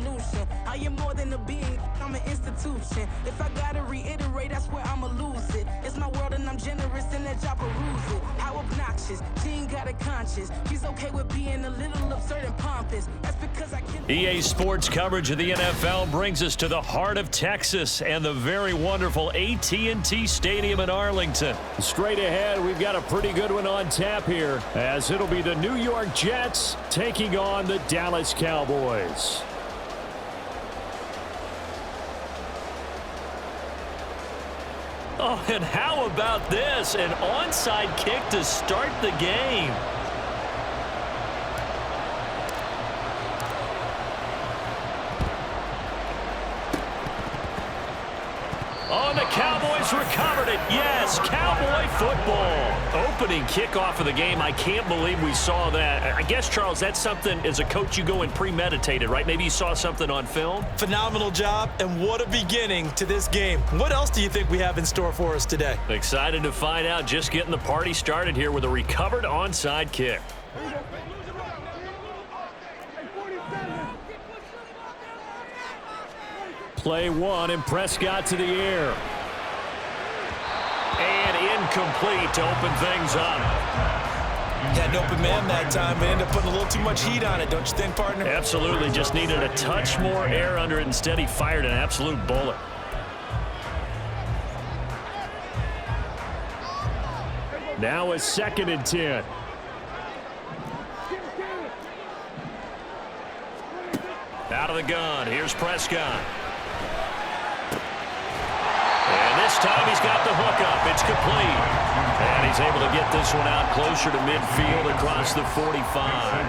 revolution. I am more than a being, I'm an institution. If I gotta reiterate, that's where I'ma lose it. It's my world and I'm generous and that y'all peruse it. How obnoxious, she ain't got a conscience. She's okay with being a little absurd and pompous. That's because I can. EA Sports coverage of the NFL brings us to the heart of Texas and the very wonderful AT&T Stadium in Arlington. Straight ahead, we've got a pretty good one on tap here, as it'll be the New York Jets taking on the Dallas Cowboys. Oh, and how about this? An onside kick to start the game. Oh, and the Cowboys recovered it. Yes, Cowboy football. Opening kickoff of the game. I can't believe we saw that. I guess, Charles, that's something as a coach you go in premeditated, right? Maybe you saw something on film. Phenomenal job, and what a beginning to this game. What else do you think we have in store for us today? Excited to find out. Just getting the party started here with a recovered onside kick. Play one, and Prescott to the air. And incomplete to open things up. Had an open man that time, but ended up putting a little too much heat on it, don't you think, partner? Absolutely. Just needed a touch more air under it. Instead, he fired an absolute bullet. Now a 2nd and 10. Out of the gun. Here's Prescott. And this time he's got the hook up. It's complete. And he's able to get this one out closer to midfield across the 45.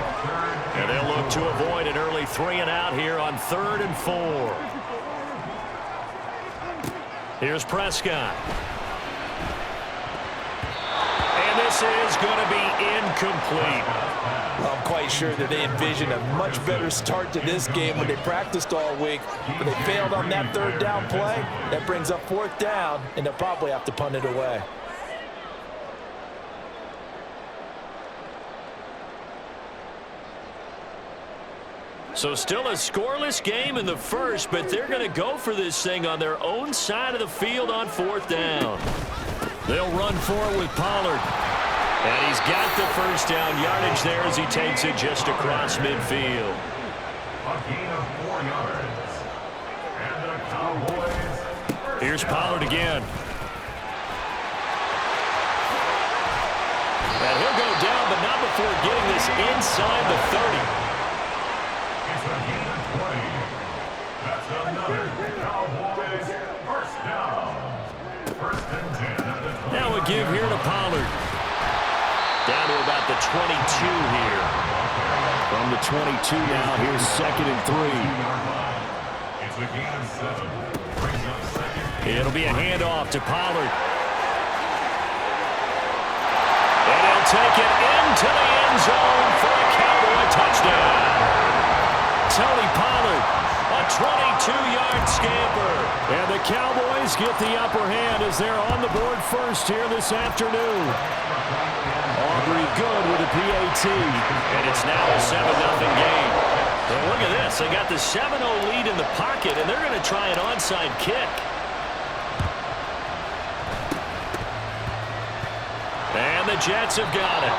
And they'll look to avoid an early 3-and-out here on 3rd and 4. Here's Prescott. And this is going to be incomplete. I'm quite sure that they envisioned a much better start to this game when they practiced all week, but they failed on that 3rd down play. That brings up 4th down, and they'll probably have to punt it away. So still a scoreless game in the first, but they're going to go for this thing on their own side of the field on 4th down. They'll run for it with Pollard. And he's got the 1st down yardage there as he takes it just across midfield. A gain of 4 yards. And the Cowboys. Here's Pollard again. And he'll go down, but not before getting this inside the 30. It's a gain of 20. That's another Cowboys 1st down. 1st and 10 at the 20. Now a give here to Pollard. Down to about the 22 here. From the 22 now, here's 2nd and 3. It's a gain of 7. Brings up 2nd. It'll be a handoff to Pollard. And he'll take it into the end zone for a Cowboy touchdown. Tony Pollard, a 22-yard scamper. And the Cowboys get the upper hand as they're on the board first here this afternoon. Aubrey good with a PAT. And it's now a 7-0 game. And look at this. They got the 7-0 lead in the pocket, and they're going to try an onside kick. And the Jets have got it.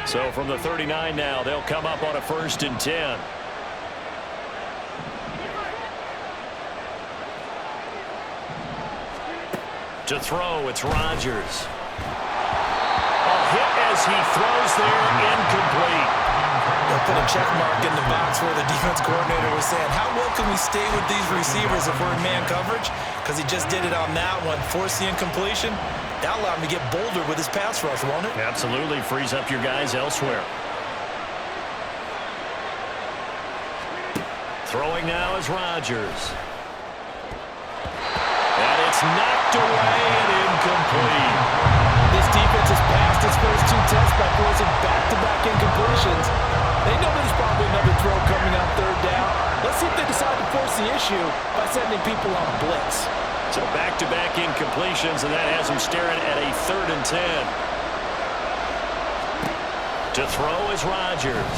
So from the 39 now, they'll come up on a 1st and 10. To throw, it's Rodgers. A hit as he throws there, incomplete. They'll put a check mark in the box where the defense coordinator was saying, how well can we stay with these receivers if we're in man coverage? Because he just did it on that one, forced the incompletion. That'll allow him to get bolder with his pass rush, won't it? Absolutely. Frees up your guys elsewhere. Throwing now is Rodgers. And it's knocked away and incomplete. This defense has passed its first 2 tests by forcing back-to-back incompletions. They know there's probably another throw coming on 3rd down. Let's see if they decide to force the issue by sending people on a blitz. So back-to-back incompletions, and that has them staring at a 3rd and 10. To throw is Rodgers.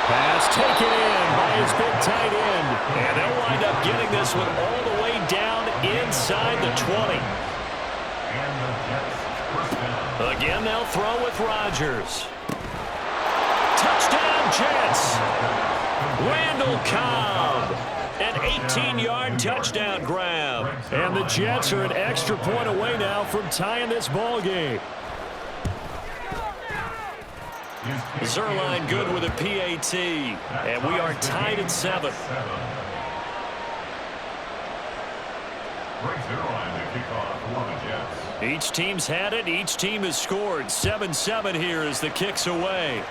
Pass taken in by his big tight end. And they'll wind up getting this one all the way down inside the 20. Again, they'll throw with Rodgers. Touchdown, Jets. Randall Cobb. An 18-yard touchdown grab. And the Jets are an extra point away now from tying this ball game. Zerline good with a PAT, and we are tied at 7. Each team's had it. Each team has scored. 7-7 here as the kick's away.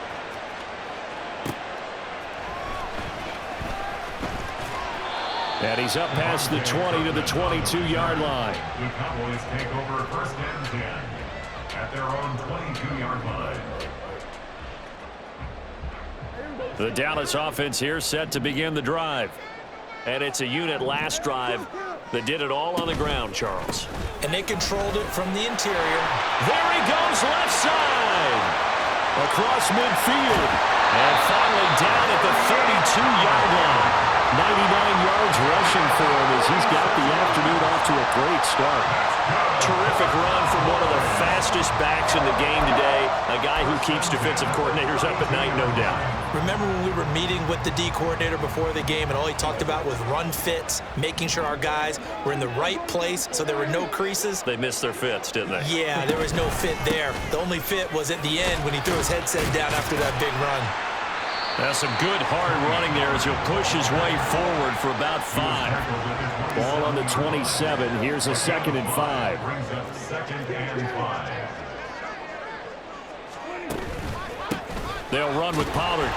And he's up past the 20 to the 22-yard line. The Cowboys take over 1st and 10 at their own 22-yard line. The Dallas offense here set to begin the drive. And it's a unit last drive that did it all on the ground, Charles. And they controlled it from the interior. There he goes, left side. Across midfield. And finally down at the 32-yard line. 99 yards rushing for him as he's got the afternoon off to a great start. Terrific run from one of the fastest backs in the game today. A guy who keeps defensive coordinators up at night, no doubt. Remember when we were meeting with the D coordinator before the game and all he talked about was run fits, making sure our guys were in the right place so there were no creases? They missed their fits, didn't they? Yeah, there was no fit there. The only fit was at the end when he threw his headset down after that big run. That's some good hard running there as he'll push his way forward for about 5. Ball on the 27. Here's a 2nd and 5. Brings up 2nd and 5. They'll run with Pollard.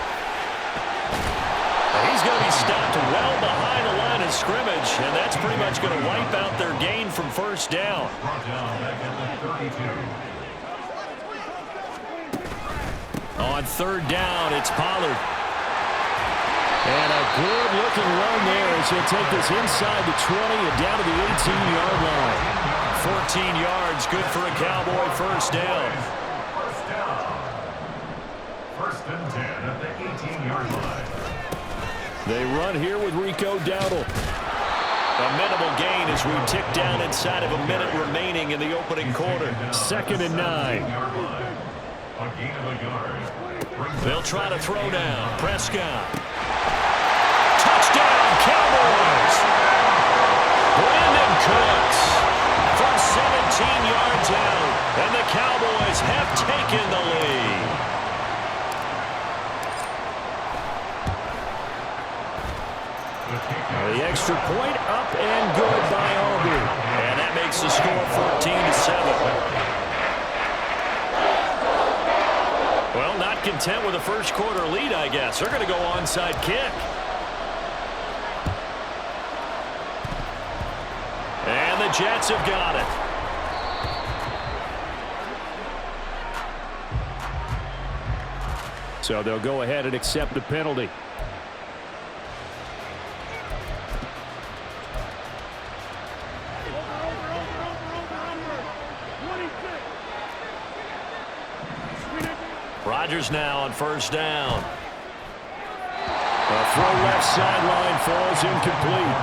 He's going to be stopped well behind the line of scrimmage, and that's pretty much going to wipe out their gain from 1st down. Brought down back at the 32. On 3rd down, it's Pollard. And a good-looking run there as he'll take this inside the 20 and down to the 18-yard line. 14 yards, good for a Cowboy 1st down. 1st and 10 at the 18-yard line. They run here with Rico Dowdle. A minimal gain as we tick down inside of a minute remaining in the opening quarter. 2nd and 9. A gain of a yard. They'll try to throw down. Prescott. Touchdown, Cowboys! Brandon Cooks from 17 yards out, and the Cowboys have taken the lead. The extra point up and good by Aubrey. And that makes the score 14-7. Well, not content with a 1st quarter lead, I guess. They're going to go onside kick. And the Jets have got it. So they'll go ahead and accept the penalty. Rodgers now on 1st down. A throw left sideline falls incomplete.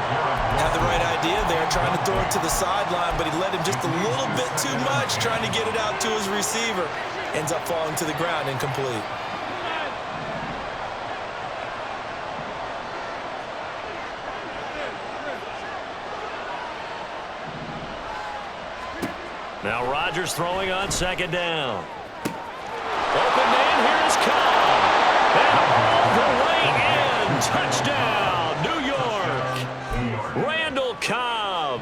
Had the right idea there, trying to throw it to the sideline, but he led him just a little bit too much, trying to get it out to his receiver. Ends up falling to the ground, incomplete. Now Rodgers throwing on 2nd down. Open man, here's Cobb. And all the way in. Touchdown, New York. Randall Cobb.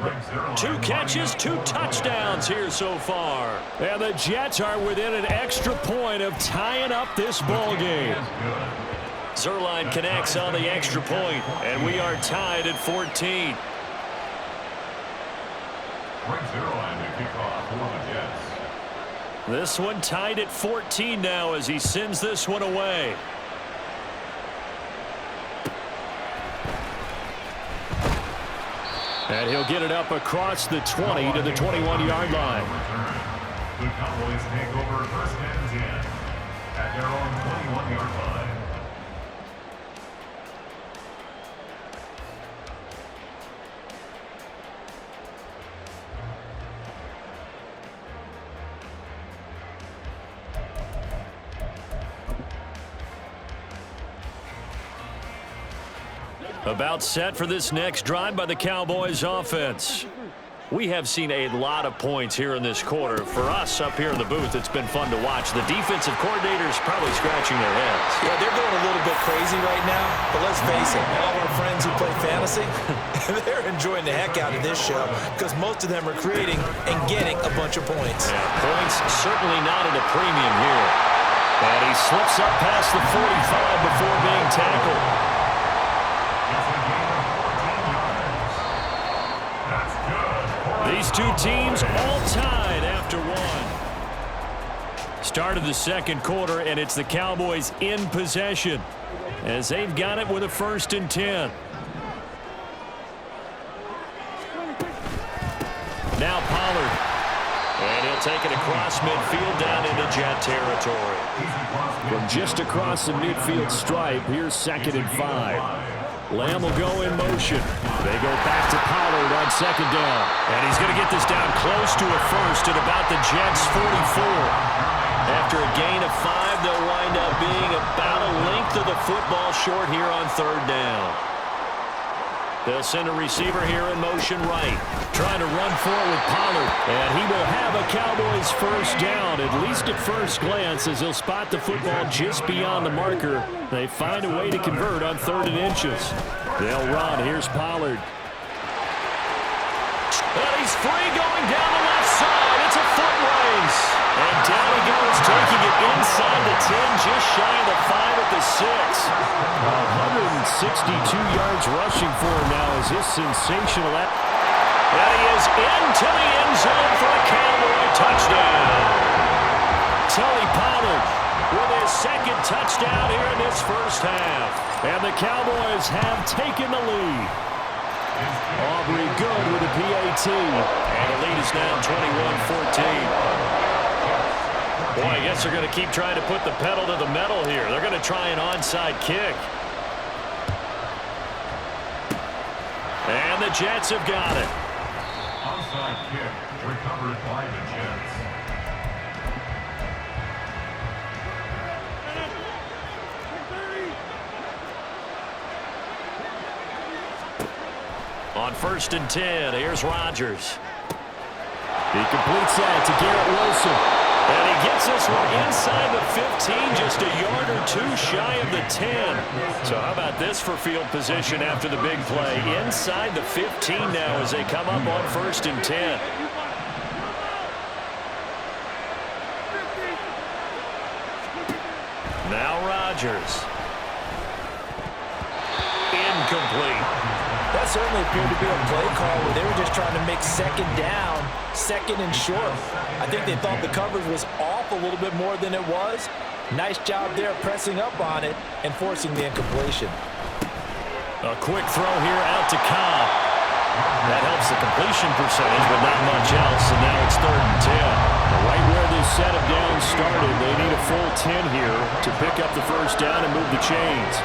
2 catches, 2 touchdowns here so far. And the Jets are within an extra point of tying up this ball game. Zerline connects on the extra point, and we are tied at 14. Brings Zerline to kick off for the Jets. This one tied at 14 now as he sends this one away. And he'll get it up across the 20 to the 21-yard line. The Cowboys take over first and 10 at their own 21-yard line. About set for this next drive by the Cowboys offense. We have seen a lot of points here in this quarter. For us up here in the booth, it's been fun to watch. The defensive coordinators probably scratching their heads. Yeah, they're going a little bit crazy right now, but let's face it, all our friends who play fantasy, they're enjoying the heck out of this show because most of them are creating and getting a bunch of points. Yeah, points certainly not at a premium here. And he slips up past the 45 before being tackled. These two teams all tied after one. Start of the second quarter, and it's the Cowboys in possession as they've got it with a 1st and 10. Now Pollard. And he'll take it across midfield down into Jet territory. From just across the midfield stripe, here's 2nd and 5. Lamb will go in motion. They go back to Pollard on 2nd down. And he's going to get this down close to a first at about the Jets' 44. After a gain of 5, they'll wind up being about a length of the football short here on 3rd down. They'll send a receiver here in motion right. Trying to run for it with Pollard. And he will have a Cowboys 1st down, at least at first glance, as he'll spot the football just beyond the marker. They find a way to convert on 3rd and inches. They'll run. Here's Pollard. And he's free going down the left side. It's a foot race. And down he goes, taking it inside the 10, just shy of the 5 at the 6. 162 yards rushing for him now as his sensational. And he is into the end zone for a Cowboy touchdown. Tony Pollard with his 2nd touchdown here in this first half. And the Cowboys have taken the lead. Aubrey good with a PAT. And the lead is now 21-14. Boy, I guess they're going to keep trying to put the pedal to the metal here. They're going to try an onside kick. And the Jets have got it. Onside kick recovered by the Jets. On 1st and 10, here's Rodgers. He completes that to Garrett Wilson. And he gets this one inside the 15, just a yard or 2 shy of the 10. So how about this for field position after the big play? Inside the 15 now as they come up on 1st and 10. Now Rodgers. Incomplete. That certainly appeared to be a play call where they were just trying to make 2nd down, 2nd and short. I think they thought the coverage was off a little bit more than it was. Nice job there pressing up on it and forcing the incompletion. A quick throw here out to Cobb. That helps the completion percentage, but not much else, and now it's 3rd and 10. Right where this set of downs started, they need a full 10 here to pick up the 1st down and move the chains.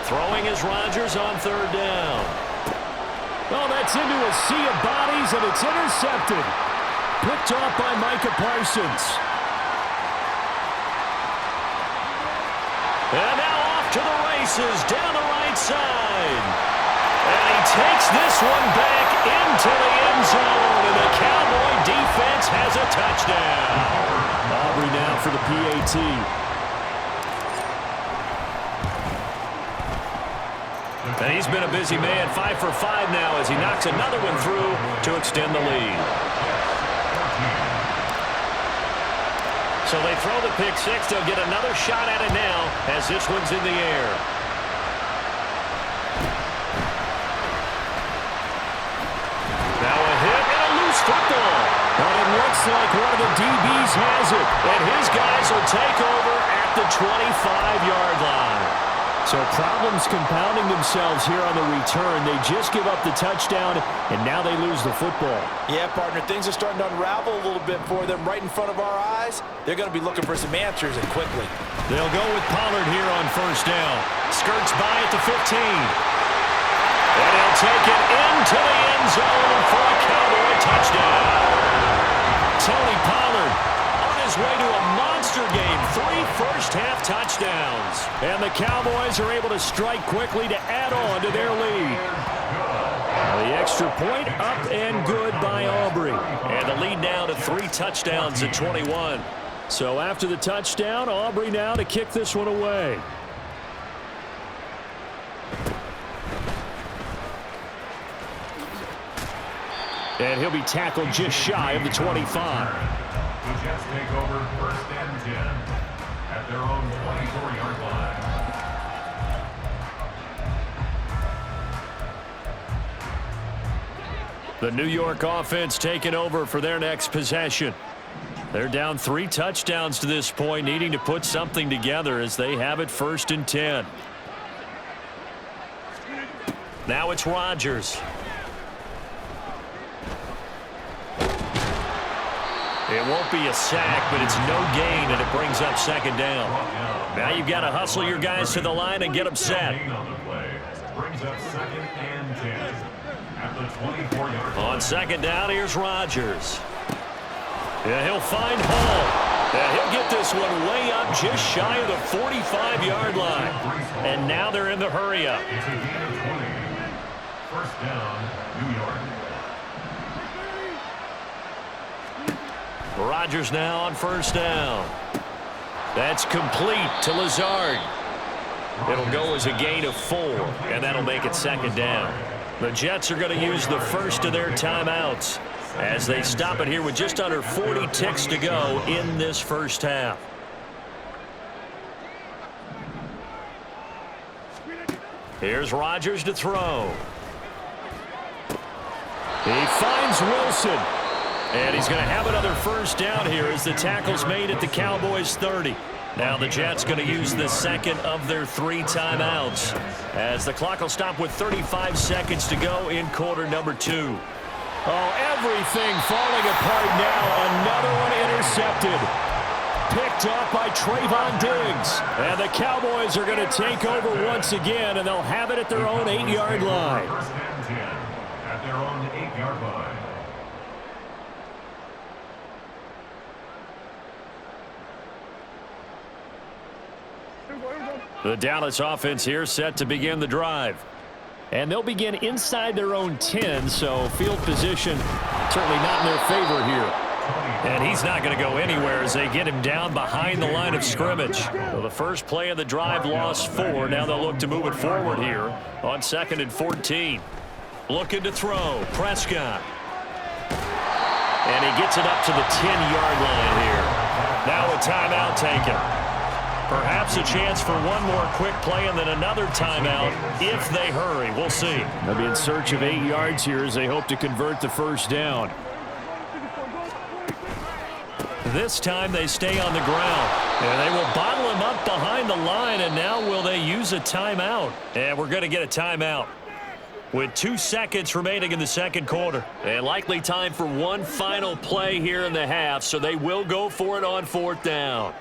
Throwing is Rodgers on 3rd down. Oh, that's into a sea of bodies, and it's intercepted. Picked off by Micah Parsons. And now off to the races down the right side. And he takes this one back into the end zone, and the Cowboy defense has a touchdown. Aubrey now for the PAT. And he's been a busy man, 5 for 5 now as he knocks another one through to extend the lead. So they throw the pick six. They'll get another shot at it now as this one's in the air. Now a hit and a loose football. But it looks like one of the DBs has it. And his guys will take over at the 25-yard line. So problems compounding themselves here on the return. They just give up the touchdown, and now they lose the football. Yeah, partner, things are starting to unravel a little bit for them right in front of our eyes. They're going to be looking for some answers, and quickly. They'll go with Pollard here on first down. Skirts by at the 15. And he'll take it into the end zone for a Cowboy touchdown. Tony Pollard on his way to a monster game. 3 first-half touchdowns. And the Cowboys are able to strike quickly to add on to their lead. The extra point up and good by Aubrey. And the lead now to 3 touchdowns at 21. So after the touchdown, Aubrey now to kick this one away. And he'll be tackled just shy of the 25. The Jets take over first and 10 at their own 24-yard line. The New York offense taking over for their next possession. They're down 3 touchdowns to this point, needing to put something together as they have it first and 10. Now it's Rodgers. It won't be a sack, but it's no gain, and it brings up second down. Now you've got to hustle your guys to the line and get them set. Brings up second and 10 at the 24-yard line. On second down, here's Rodgers. Yeah, he'll find Hall. Yeah, he'll get this one way up just shy of the 45-yard line. And now they're in the hurry-up. It's a gain of 20. First down, New York. Rodgers now on first down. That's complete to Lazard. It'll go as a gain of 4, and that'll make it second down. The Jets are going to use the first of their timeouts as they stop it here with just under 40 ticks to go in this first half. Here's Rodgers to throw. He finds Wilson. And he's going to have another first down here as the tackle's made at the Cowboys' 30. Now the Jets going to use the second of their 3 timeouts as the clock will stop with 35 seconds to go in quarter number 2. Oh, everything falling apart now. Another one intercepted. Picked off by Trayvon Diggs. And the Cowboys are going to take over once again, and they'll have it at their own 8-yard line. First and 10 at their own 8-yard line. The Dallas offense here set to begin the drive. And they'll begin inside their own 10, so field position certainly not in their favor here. And he's not going to go anywhere as they get him down behind the line of scrimmage. So the first play of the drive lost 4. Now they'll look to move it forward here on 2nd and 14. Looking to throw. Prescott. And he gets it up to the 10-yard line here. Now a timeout taken. Perhaps a chance for one more quick play and then another timeout if they hurry. We'll see. They'll be in search of 8 yards here as they hope to convert the first down. This time they stay on the ground. And they will bottle him up behind the line, and now will they use a timeout? And we're going to get a timeout with 2 seconds remaining in the second quarter. And likely time for one final play here in the half, so they will go for it on 4th down.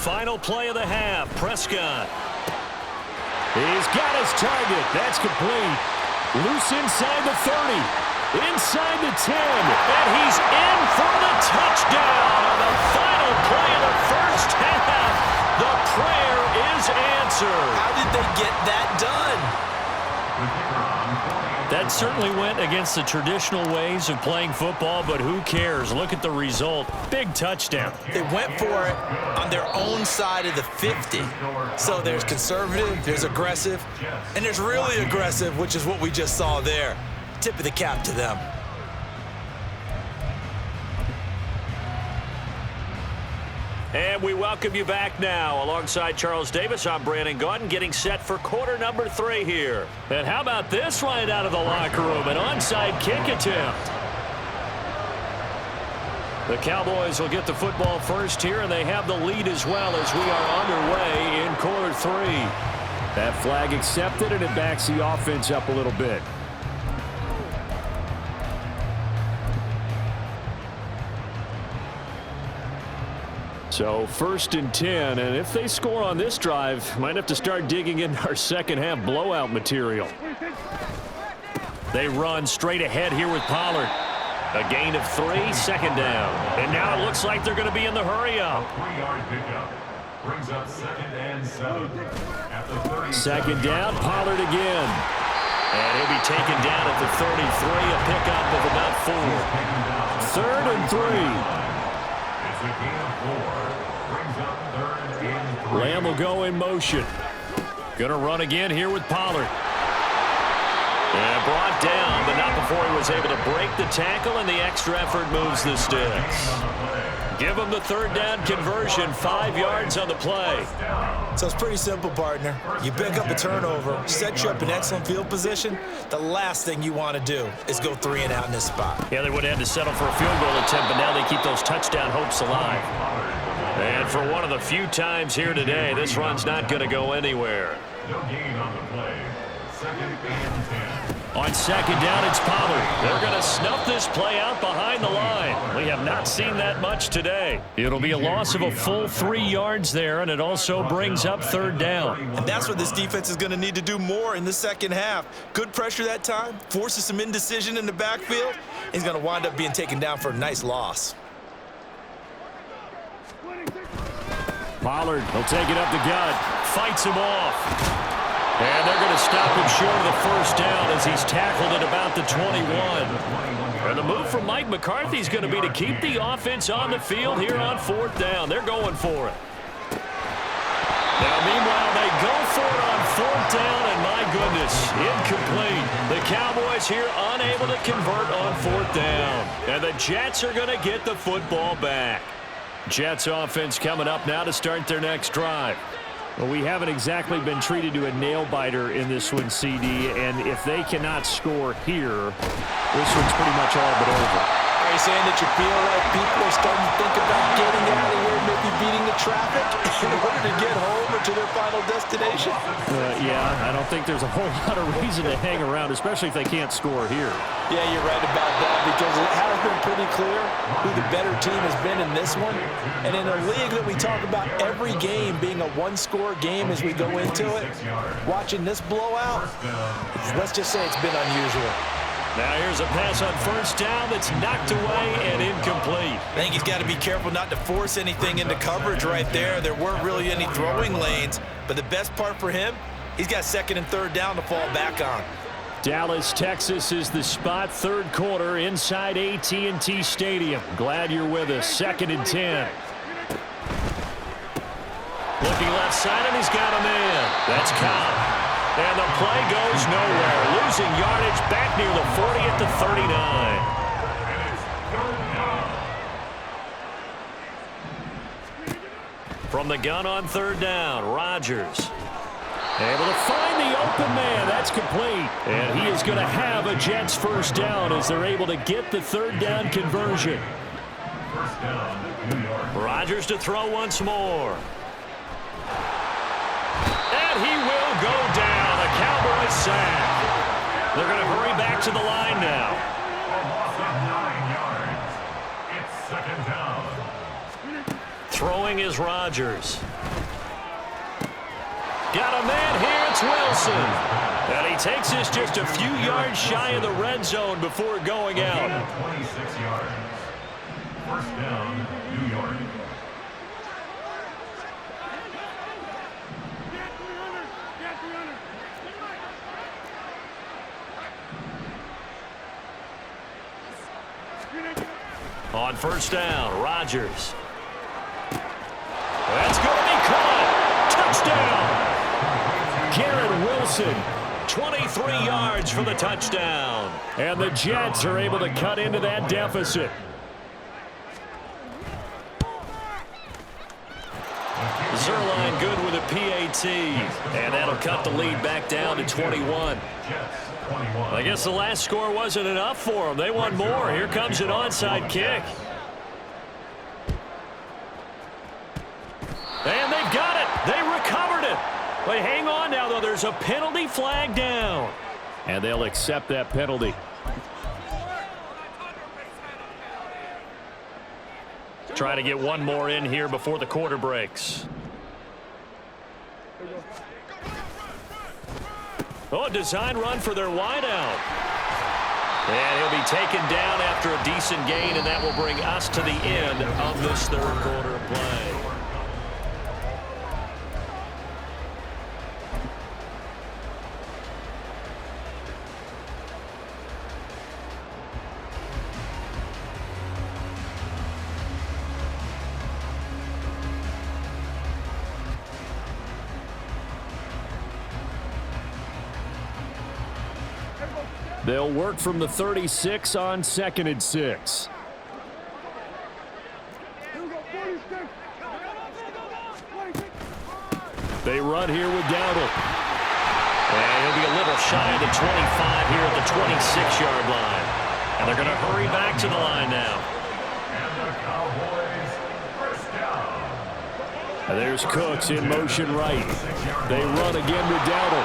Final play of the half. Prescott. He's got his target. That's complete. Loose inside the 30. Inside the 10. And he's in for the touchdown on the final play of the first half. The prayer is answered. How did they get that done? The kicker on 40. That certainly went against the traditional ways of playing football, but who cares? Look at the result. Big touchdown. They went for it on their own side of the 50. So there's conservative, there's aggressive, and there's really aggressive, which is what we just saw there. Tip of the cap to them. And we welcome you back now. Alongside Charles Davis, I'm Brandon Gaudin, getting set for quarter number 3 here. And how about this right out of the locker room? An onside kick attempt. The Cowboys will get the football first here, and they have the lead as well as we are underway in quarter 3. That flag accepted, and it backs the offense up a little bit. So 1st and 10, and if they score on this drive, might have to start digging in our second half blowout material. They run straight ahead here with Pollard. A gain of 3, 2nd down. And now it looks like they're going to be in the hurry-up. 3-yard pickup brings up 2nd and 7 at the 30. 2nd down, Pollard again. And he'll be taken down at the 33, a pickup of about 4. 3rd and 3. It's a gain of 4. Brings up 3rd and 3. Lamb will go in motion. Going to run again here with Pollard. And brought down, but not before he was able to break the tackle, and the extra effort moves the sticks. Give him the 3rd down conversion, 5 yards on the play. So it's pretty simple, partner. You pick up a turnover, set you up in excellent field position. The last thing you want to do is go 3 and out in this spot. Yeah, they would have had to settle for a field goal attempt, but now they keep those touchdown hopes alive. And for one of the few times here today, this run's not going to go anywhere. No gain on the play. 2nd and 10. On 2nd down, it's Pollard. They're going to snuff this play out behind the line. We have not seen that much today. It'll be a loss of a full 3 yards there, and it also brings up 3rd down. And that's what this defense is going to need to do more in the second half. Good pressure that time, forces some indecision in the backfield. He's going to wind up being taken down for a nice loss. Pollard will take it up the gut, fights him off. And they're going to stop him short of the 1st down as he's tackled at about the 21. And the move from Mike McCarthy is going to be to keep the offense on the field here on 4th down. They're going for it. Now, meanwhile, they go for it on 4th down, and my goodness, incomplete. The Cowboys here unable to convert on 4th down. And the Jets are going to get the football back. Jets offense coming up now to start their next drive. Well, we haven't exactly been treated to a nail-biter in this one, CD, and if they cannot score here, this one's pretty much all but over. Are you saying that you feel like people are starting to think about getting out of here, maybe beating the traffic in order to get home or to their final destination? Yeah, I don't think there's a whole lot of reason to hang around, especially if they can't score here. Yeah, you're right about that, because it has been pretty clear who the better team has been in this one. And in a league that we talk about every game being a one-score game as we go into it, watching this blowout, let's just say it's been unusual. Now here's a pass on 1st down that's knocked away and incomplete. I think he's got to be careful not to force anything into coverage right there. There weren't really any throwing lanes, but the best part for him, he's got 2nd and 3rd down to fall back on. Dallas, Texas is the spot, 3rd quarter inside AT&T Stadium. Glad you're with us. 2nd and 10. Looking left side, and he's got a man. That's Cobb. And the play goes nowhere. Losing yardage back near the 40 at the 39. From the gun on 3rd down, Rodgers. Able to find the open man. That's complete. And he is going to have a Jets 1st down as they're able to get the 3rd down conversion. 1st down, New York. Rodgers to throw once more. And he will go down. A Cowboys sack. They're going to hurry back to the line now. A loss of 9 yards. It's 2nd down. Throwing is Rodgers. Got a man here. It's Wilson. And he takes this just a few yards shy of the red zone before going out. 26 yards. 1st down, New York. on first down. Rodgers. That's going to be caught. Touchdown. Garrett Wilson, 23 yards for the touchdown. And the Jets are able to cut into that deficit. Zerline good with a PAT. And that'll cut the lead back down to 21. I guess the last score wasn't enough for them. They want more. Here comes an onside kick. And they've got it. They recovered it. But hang on now, though. There's a penalty flag down. And they'll accept that penalty. Try to get one more in here before the quarter breaks. Oh, a design run for their wideout. And he'll be taken down after a decent gain, and that will bring us to the end of this third quarter of play. They'll work from the 36 on 2nd and 6. They run here with Dowdle. And he'll be a little shy of the 25 here at the 26-yard line. And they're going to hurry back to the line now. And there's Cooks in motion right. They run again with Dowdle.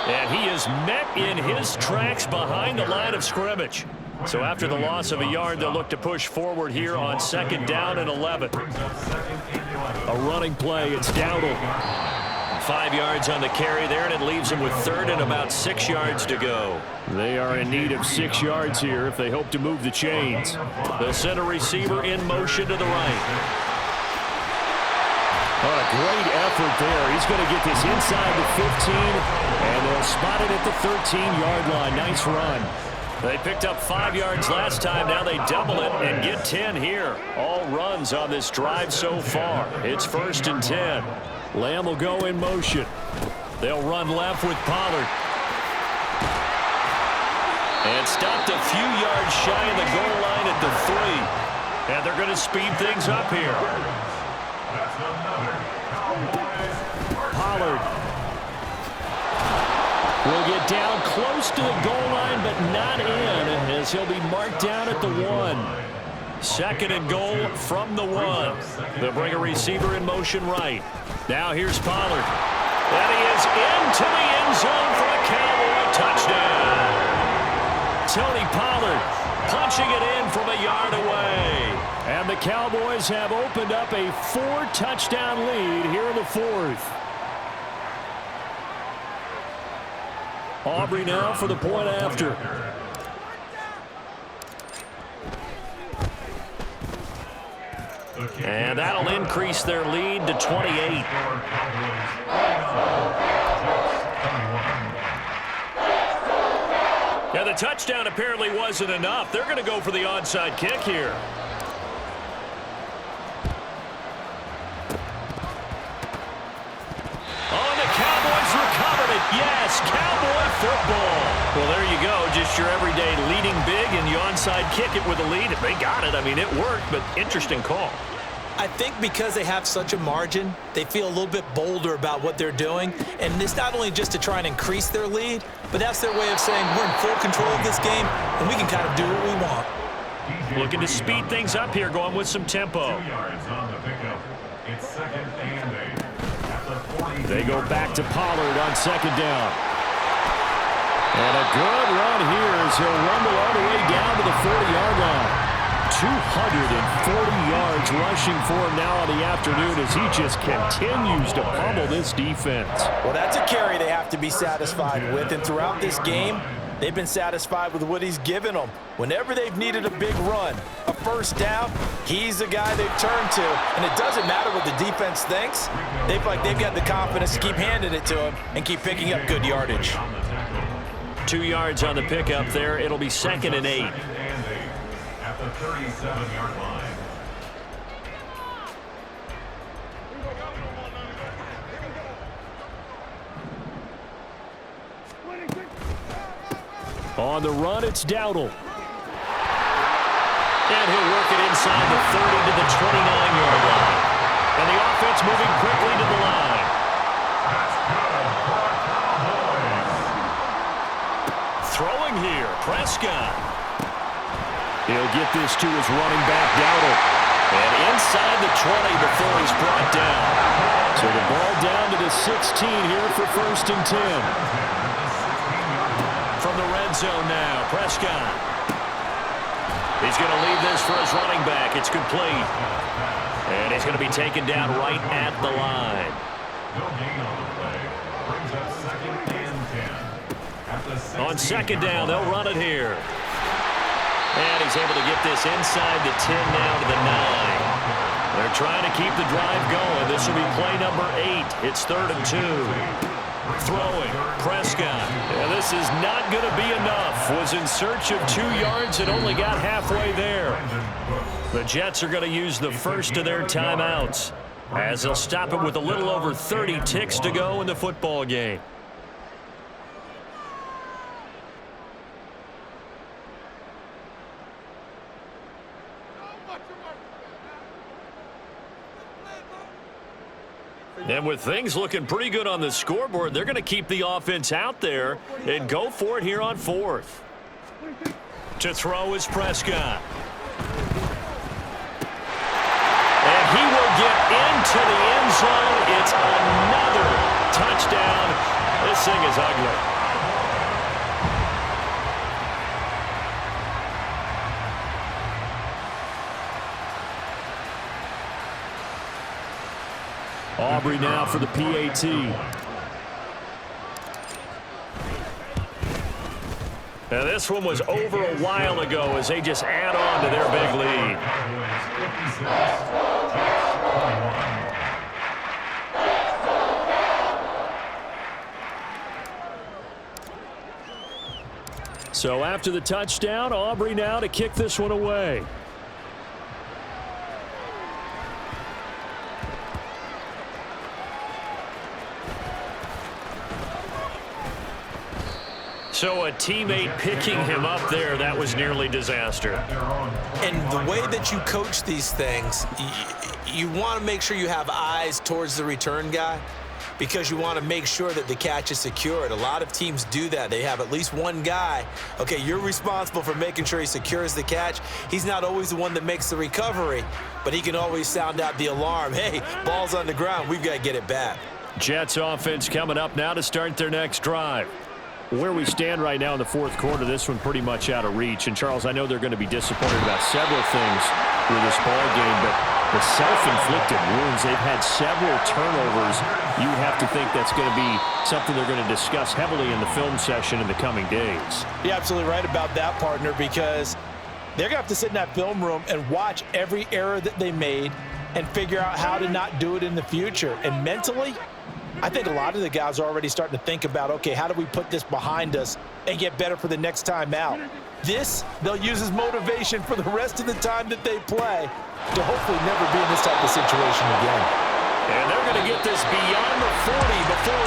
And he is met in his tracks behind the line of scrimmage. So after the loss of a yard, they'll look to push forward here on 2nd down and 11. A running play, it's Dowdle. 5 yards on the carry there, and it leaves them with 3rd and about 6 yards to go. They are in need of 6 yards here if they hope to move the chains. They'll send a receiver in motion to the right. Oh, a great effort there. He's going to get this inside the 15, and they'll spot it at the 13-yard line. Nice run. They picked up 5 yards last time. Now they double it and get 10 here. All runs on this drive so far. It's 1st and 10. Lamb will go in motion. They'll run left with Pollard. And stopped a few yards shy of the goal line at the 3. And they're going to speed things up here. Pollard will get down close to the goal line, but not in, as he'll be marked down at the 1. 2nd and goal from the 1. They'll bring a receiver in motion right. Now here's Pollard. And he is into the end zone for a Cowboy touchdown. Tony Pollard punching it in from a yard away. And the Cowboys have opened up a 4-touchdown lead here in the 4th. Aubrey now for the point after. And that'll increase their lead to 28. Yeah, the touchdown apparently wasn't enough. They're going to go for the onside kick here. Oh, and the Cowboys recovered it. Yes, Cowboy football. Well, there you go. Just your everyday leading big, and you onside kick it with a lead. If they got it, I mean, it worked, but interesting call. I think because they have such a margin, they feel a little bit bolder about what they're doing. And it's not only just to try and increase their lead, but that's their way of saying we're in full control of this game, and we can kind of do what we want. Looking to speed things up here, going with some tempo. They go back to Pollard on 2nd down. And a good run here as he'll rumble all the way down to the 40-yard line. 240 yards rushing for him now on the afternoon as he just continues to pummel this defense. Well, that's a carry they have to be satisfied with, and throughout this game, they've been satisfied with what he's given them. Whenever they've needed a big run, a first down, he's the guy they've turned to. And it doesn't matter what the defense thinks. They feel like they've got the confidence to keep handing it to him and keep picking up good yardage. 2 yards on the pickup there. It'll be 2nd and 8. 37-yard line. On the run, it's Dowdle. And he'll work it inside the 30 to the 29-yard line. And the offense moving quickly to the line. That's good for our Cowboys. Throwing here, Prescott. He'll get this to his running back, Dowdle. And inside the 20 before he's brought down. So the ball down to the 16 here for 1st and 10. From the red zone now, Prescott. He's going to leave this for his running back. It's complete. And he's going to be taken down right at the line. No gain on the play. Brings up 2nd and 10. At the 16 On 2nd down, they'll run it here. And he's able to get this inside the 10 now to the 9. They're trying to keep the drive going. This will be play number 8. It's 3rd and 2. Throwing, Prescott. And this is not going to be enough. Was in search of 2 yards and only got halfway there. The Jets are going to use the first of their timeouts as they'll stop it with a little over 30 ticks to go in the football game. And with things looking pretty good on the scoreboard, they're going to keep the offense out there and go for it here on 4th. To throw is Prescott. And he will get into the end zone. It's another touchdown. This thing is ugly. Aubrey now for the PAT. Now this one was over a while ago as they just add on to their big lead. So after the touchdown, Aubrey now to kick this one away. So a teammate picking him up there, that was nearly disaster. And the way that you coach these things, you want to make sure you have eyes towards the return guy because you want to make sure that the catch is secured. A lot of teams do that. They have at least one guy. Okay, you're responsible for making sure he secures the catch. He's not always the one that makes the recovery, but he can always sound out the alarm. Hey, ball's on the ground. We've got to get it back. Jets offense coming up now to start their next drive. Where we stand right now in the 4th quarter, this one pretty much out of reach. And, Charles, I know they're going to be disappointed about several things with this ball game, but the self-inflicted wounds, they've had several turnovers. You have to think that's going to be something they're going to discuss heavily in the film session in the coming days. You're absolutely right about that, partner, because they're going to have to sit in that film room and watch every error that they made and figure out how to not do it in the future. And mentally, I think a lot of the guys are already starting to think about, okay, how do we put this behind us and get better for the next time out? This, they'll use as motivation for the rest of the time that they play to hopefully never be in this type of situation again. And they're going to get this beyond the 40 before he